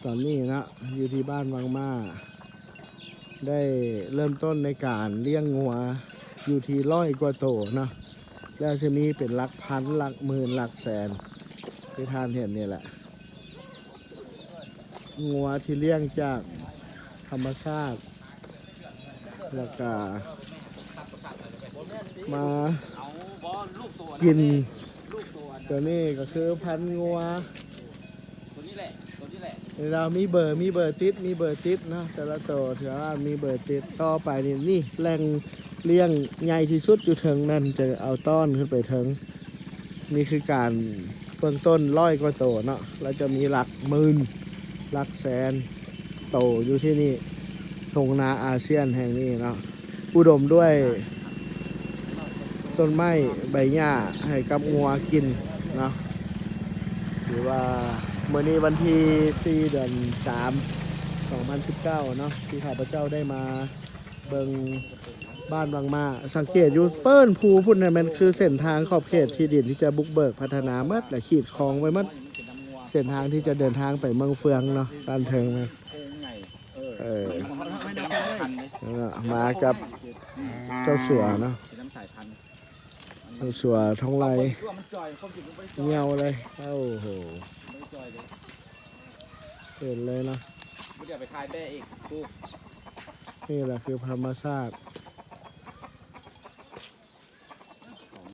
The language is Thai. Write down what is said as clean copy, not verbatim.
ตอนนี้นะอยู่ที่บ้านวังมาได้เริ่มต้นในการเลี้ยงงัวอยู่ที่100 กว่าโตเนาะแล้วจะมีเป็นหลักพันหลักหมื่นหลักแสนที่ท่านเห็นนี่แหละงัวที่เลี้ยงจากธรรมชาติแล้วก็มากินตัวนี้ก็คือพันงัวเรามีเบอร์ติดนะแต่ละตัวถือว่ามีเบอร์ติดต่อไปนี่แหล่งเลี้ยงใหญ่ที่สุดอยู่เทิงนั่นจะเอาต้อนขึ้นไปเทิงนี่คือการเบื้องต้น100 กว่าโตเนาะเราจะมีหลักหมื่นหลักแสนโตอยู่ที่นี่ทงนาอาเซียนแห่งนี้เนาะอุดมด้วยต้นไม้ใบหญ้าให้กับงัวกินเนาะหรือว่าเมื่อนี้วันที่4 เดือน 3 2019เนาะที่ข้าพเจ้าได้มาเบิงบ้านบางมาสังเกตอยู่เปิ้นภูพุ่นเนี่ยมันคือเส้นทางขอบเขตที่ดินที่จะบุกเบิกพัฒนาเมื่อและขีดคลองไว้เมื่อเส้นทางที่จะเดินทางไปเมืองเฟืองเนาะด้านเทิงมามากับเจ้าสัวเนาะเจ้าสัวท้องไรเงาเลยโอ้โหเห็นเลยเนาะนี่แหละคือธรรมชาติ